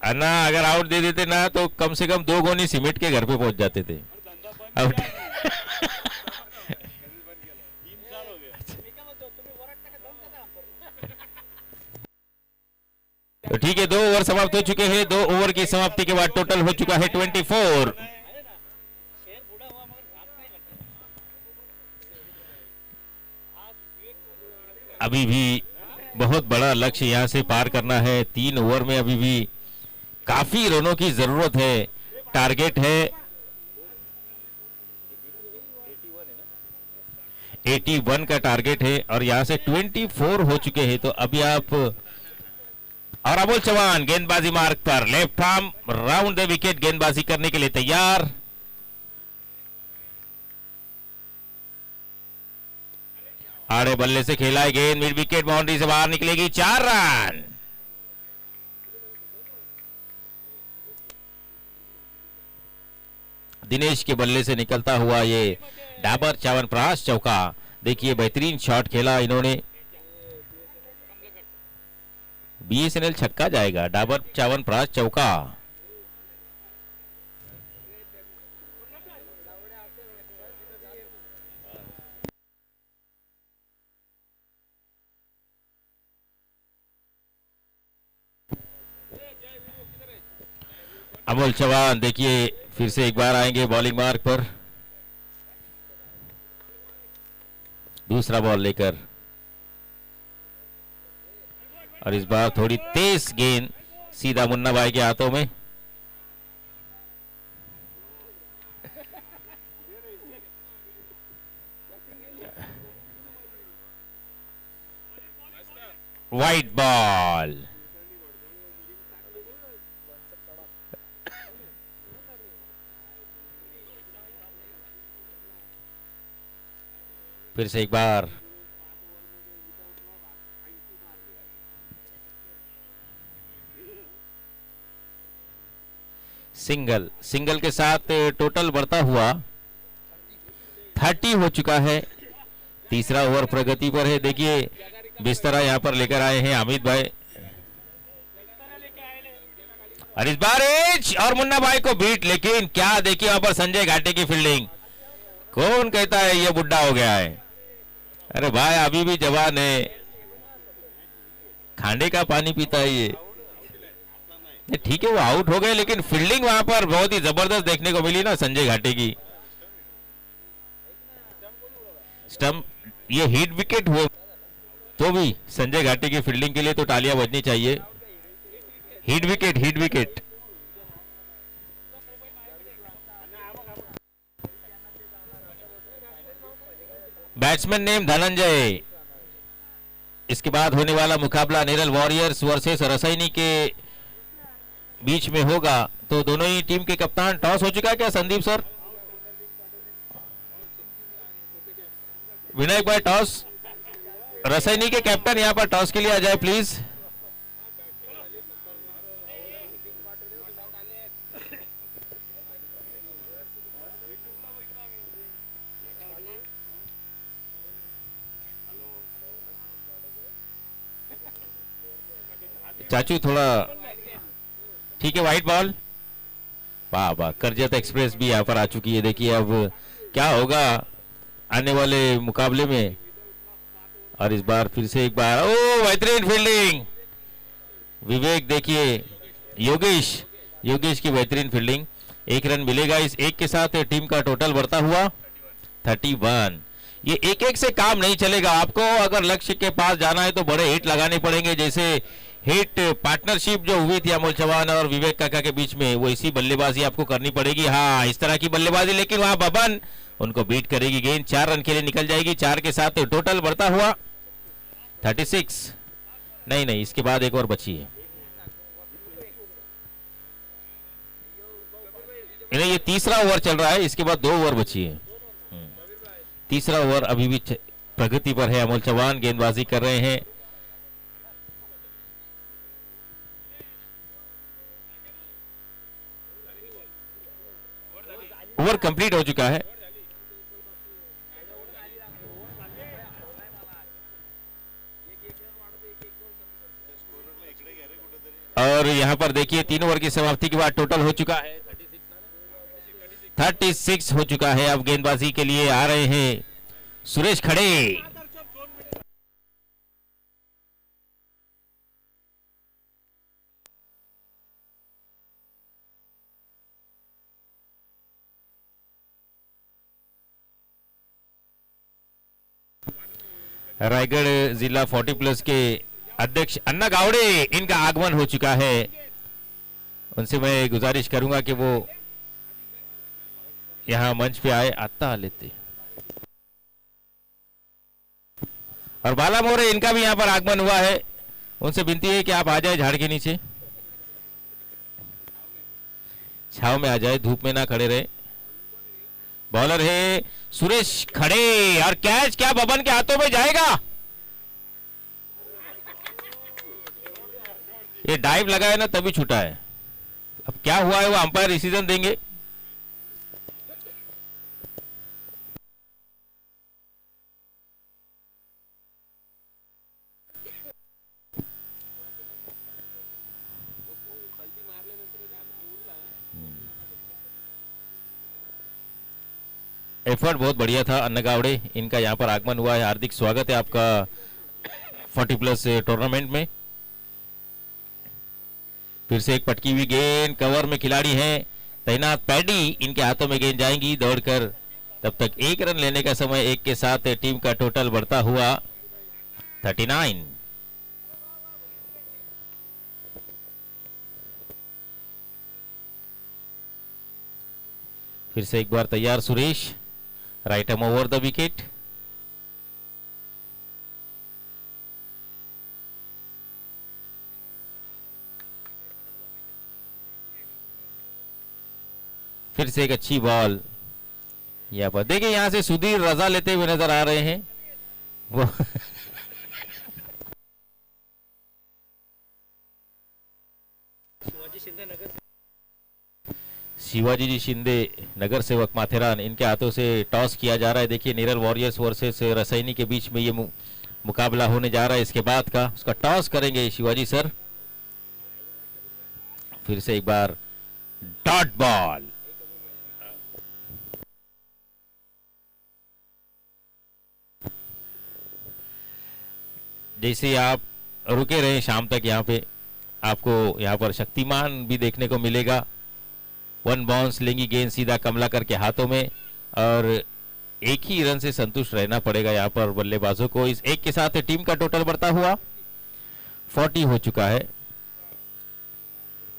अन्ना अगर आउट दे देते ना तो कम से कम 2 गोनी सीमेंट के घर पे पहुंच जाते थे। आउट तो ठीक है, 2 ओवर समाप्त हो चुके हैं। 2 ओवर की समाप्ति के बाद टोटल हो चुका है 24। अभी भी बहुत बड़ा लक्ष्य यहां से पार करना है। 3 ओवर में अभी भी काफी रनों की जरूरत है। टारगेट है 81 का टारगेट है और यहां से 24 हो चुके हैं। तो अभी आप, और अबुल चौहान गेंदबाजी मार्ग पर, left arm round the wicket, गेंदबाजी करने के लिए तैयार। आड़े बल्ले से खेला है गेंद, मिड विकेट, बाउंड्री से बाहर निकलेगी, 4 रन। दिनेश के बल्ले से निकलता हुआ ये डाबर च्यवनप्राश चौका। देखिए बेहतरीन शॉट खेला इन्होंने। बीएसएनएल छक्का जाएगा, डाबर च्यवनप्राश चौका। अमोल चौहान देखिए फिर से एक बार आएंगे बॉलिंग मार्ग पर, दूसरा बॉल लेकर, और इस बार थोड़ी तेज गेंद सीधा मुन्ना भाई के हाथों में। वाइट बॉल, फिर से एक बार सिंगल, सिंगल के साथ टोटल बढ़ता हुआ 30 हो चुका है। तीसरा ओवर प्रगति पर है। देखिए बिस्तरा यहां पर लेकर आए हैं अमित भाई, और इस बार एज और मुन्ना भाई को बीट, लेकिन क्या देखिए वहां पर संजय घाटे की फील्डिंग। कौन कहता है ये बुढ़ा हो गया है? अरे भाई अभी भी जवान है, खांडे का पानी पीता है ये। ठीक है वो आउट हो गए, लेकिन फील्डिंग वहां पर बहुत ही जबरदस्त देखने को मिली ना संजय घाटे की। स्टंप, ये हिट विकेट हुए तो भी संजय घाटे की फील्डिंग के लिए तो तालियां बजनी चाहिए। Hit wicket, hit wicket. Batsman name Dhananjay. इसके बाद होने वाला मुकाबला नेरल वॉरियर्स वर्सेस रसायनी के बीच में होगा। तो दोनों ही टीम के कप्तान, टॉस हो चुका है क्या संदीप सर? विनायक भाई टॉस, रसायनी के कैप्टन यहां पर टॉस के लिए आ जाए प्लीज। चाचू थोड़ा ठीक है, वाइट बॉल। वाह वाह, करजत एक्सप्रेस भी यहाँ पर आ चुकी है। देखिए अब क्या होगा आने वाले मुकाबले में। और इस बार फिर से एक बार, ओ बेहतरीन फील्डिंग विवेक। देखिए योगेश, योगेश की बेहतरीन फील्डिंग। एक रन मिलेगा इस एक के साथ, टीम का टोटल बढ़ता हुआ 31। ये एक एक से काम नहीं चलेगा, आपको अगर लक्ष्य के पास जाना है तो बड़े हिट लगाने पड़ेंगे। जैसे हिट पार्टनरशिप जो हुई थी अमोल चौहान और विवेक काका के बीच में, वो इसी बल्लेबाजी आपको करनी पड़ेगी। हाँ, इस तरह की बल्लेबाजी, लेकिन वहां बबन उनको बीट करेगी। गेंद 4 रन के लिए निकल जाएगी। 4 के साथ टोटल बढ़ता हुआ 36। नहीं नहीं, इसके बाद एक और बची है। नहीं, ये तीसरा ओवर चल रहा है, इसके बाद 2 ओवर बची है। तीसरा ओवर अभी भी प्रगति पर है। अमोल चौहान गेंदबाजी कर रहे हैं। ओवर कंप्लीट हो चुका है। और यहां पर देखिए 3 ओवर की समाप्ति के बाद टोटल हो चुका है 36 हो चुका है। अब गेंदबाजी के लिए आ रहे हैं सुरेश खड़े। रायगढ़ जिला 40+ के अध्यक्ष अन्ना गावड़े, इनका आगमन हो चुका है। उनसे मैं गुजारिश करूंगा कि वो यहां मंच पे आए। आता लेते और बाला मोरे, इनका भी यहां पर आगमन हुआ है। उनसे विनती है कि आप आ जाए झाड़ के नीचे, छाव में आ जाए, धूप में ना खड़े रहे। बॉलर है सुरेश खड़े और कैच क्या बबन के हाथों में जाएगा। ये डाइव लगा है ना, तभी छूटा है। अब क्या हुआ है वो अंपायर डिसीजन देंगे। एफर्ट बहुत बढ़िया था अन्ना गावड़े, इनका यहाँ पर आगमन हुआ है। हार्दिक स्वागत है आपका 40+ टूर्नामेंट में। फिर से एक पटकी हुई गेंद, कवर में खिलाड़ी हैं तैनात पैडी, इनके हाथों में गेंद जाएंगी दौड़कर। तब तक 1 रन लेने का समय, 1 के साथ टीम का टोटल बढ़ता हुआ 39। फिर से एक बार तैयार Suresh, right arm over the wicket. फिर से एक अच्छी बॉल यहां पर देखिए, यहां से सुधीर रजा लेते हुए नजर आ रहे हैं वो शिवाजी जी शिंदे नगर सेवक माथेरान, इनके हाथों से टॉस किया जा रहा है। देखिए नेरल वॉरियर्स वर्सेस रसैनी के बीच में ये मुकाबला होने जा रहा है। इसके बाद का उसका टॉस करेंगे शिवाजी सर। फिर से एक बार डॉट बॉल, जैसे आप रुके रहे शाम तक यहाँ पे, आपको यहाँ पर शक्तिमान भी देखने को मिलेगा। 1 बाउंस लेंगी गेंद सीधा कमलाकर के हाथों में और 1 ही रन से संतुष्ट रहना पड़ेगा यहाँ पर बल्लेबाजों को। इस 1 के साथ टीम का टोटल बढ़ता हुआ 40 हो चुका है।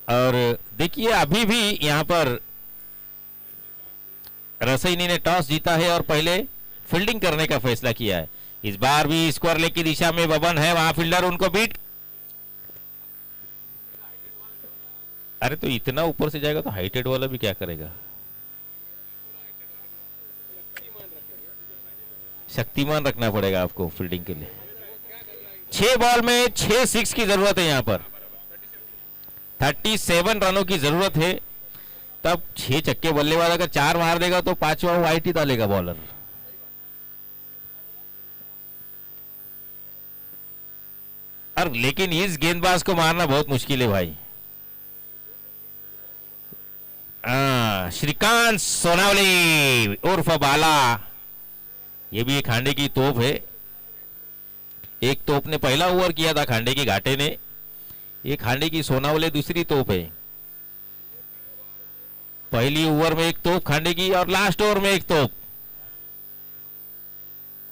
और देखिए अभी भी यहाँ पर रसैनी ने टॉस जीता है और पहले फील्डिंग करने का फैसला किया है। इस बार भी स्क्वायर लेग की दिशा में बबन है, वहां फील्डर उनको बीट। अरे तो इतना ऊपर से जाएगा तो हाइटेड वाला भी क्या करेगा। शक्तिमान रखना पड़ेगा आपको फील्डिंग के लिए। 6 बॉल में 6 6 की जरूरत है, यहां पर 37 रनों की जरूरत है। तब 6 छक्के बल्लेबाज अगर 4 मार देगा तो 5वां वाइट ही डालेगा बॉलर। और लेकिन इस गेंदबाज को मारना बहुत मुश्किल है भाई। श्रीकांत सोनावले उर्फ बाला, ये भी एक खांडे की तोप है। एक तोप ने पहला ओवर किया था खांडे की घाटे ने, ये खांडे की सोनावले दूसरी तोप है। पहली ओवर में एक तोप खांडे की और लास्ट ओवर में एक तोप।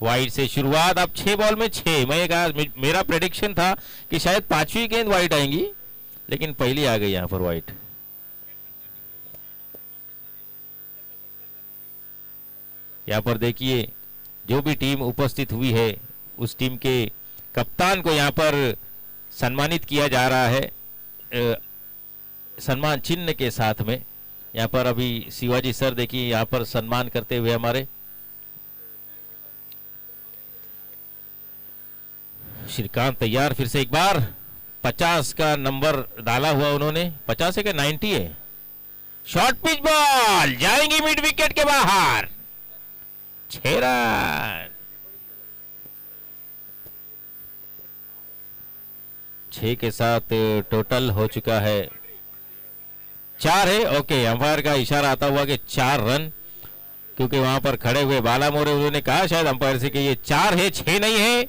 वाइड से शुरुआत, अब 6 बॉल में 6। मैं कहा, मेरा प्रेडिक्शन था कि शायद 5वीं गेंद वाइड आएंगी, लेकिन पहली आ गई यहां पर वाइड। यहां पर देखिए जो भी टीम उपस्थित हुई है उस टीम के कप्तान को यहां पर सम्मानित किया जा रहा है सम्मान चिन्ह के साथ में। यहां पर अभी शिवाजी सर देखिए यहां पर सम्मान करते हुए हमारे। श्रीकांत तैयार, फिर से एक बार 50 का नंबर डाला हुआ उन्होंने। 50 है कि 90 है? शॉर्ट पिच बॉल जाएंगी मिड विकेट के बाहर। 6 रन। 6 के साथ टोटल हो चुका है 4 है। ओके, अंपायर का इशारा आता हुआ कि 4 रन, क्योंकि वहां पर खड़े हुए बाला मोरे उन्होंने कहा शायद अंपायर से कि ये 4 है, 6 नहीं है।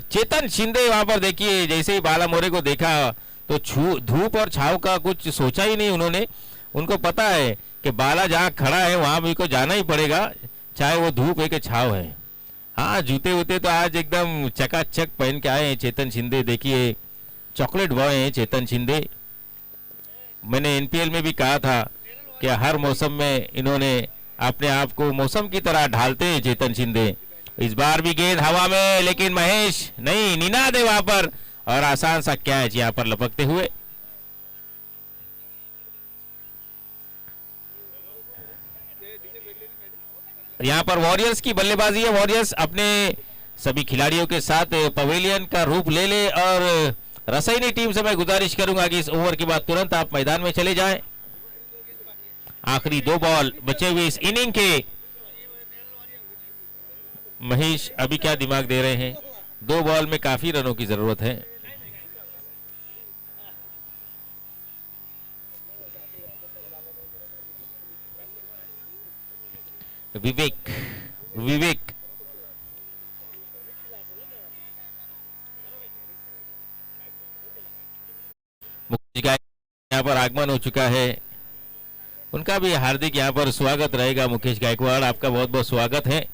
चेतन शिंदे वहां पर देखिए जैसे ही बाला मोरे को देखा तो धूप और छाव का कुछ सोचा ही नहीं उन्होंने। उनको पता है कि बाला जहां खड़ा है वहां भी को जाना ही पड़ेगा, चाहे वो धूप है कि छाव है। हाँ, जूते वूते तो आज एकदम चकाचक पहन के आए हैं चेतन शिंदे। देखिए चॉकलेट बॉय हैं चेतन शिंदे। मैंने एनपीएल में भी कहा था कि हर मौसम में इन्होंने अपने आप को मौसम की तरह ढालते हैं चेतन शिंदे। इस बार भी गेंद हवा में, लेकिन महेश नहीं, निनाद है वहां पर और आसान सा कैच यहां पर लपकते हुए। यहां पर वॉरियर्स की बल्लेबाजी है। वॉरियर्स अपने सभी खिलाड़ियों के साथ पवेलियन का रूप ले ले और रसैनी टीम से मैं गुजारिश करूंगा कि इस ओवर के बाद तुरंत आप मैदान में चले जाएं। आखिरी 2 बॉल बचे हुए इस इनिंग के। महेश अभी क्या दिमाग दे रहे हैं? 2 बॉल में काफी रनों की जरूरत है। विवेक मुकेश गायकवाड़ यहाँ पर आगमन हो चुका है। उनका भी हार्दिक यहाँ पर स्वागत रहेगा। मुकेश गायकवाड़, आपका बहुत बहुत स्वागत है।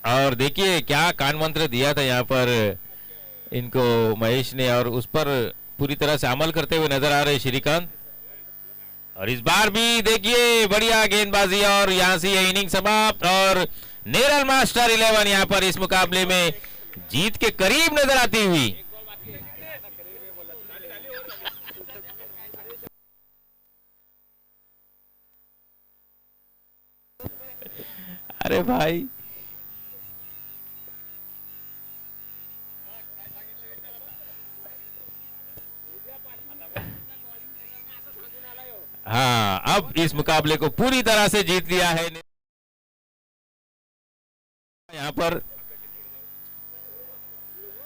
और देखिए क्या कान मंत्र दिया था यहाँ पर इनको महेश ने, और उस पर पूरी तरह से अमल करते हुए नजर आ रहे श्रीकांत। और इस बार भी देखिए बढ़िया गेंदबाजी और यहां से ये इनिंग समाप्त और नेरल मास्टर 11 यहां पर इस मुकाबले में जीत के करीब नजर आती हुई। अरे भाई हाँ, अब इस मुकाबले को पूरी तरह से जीत लिया है यहाँ पर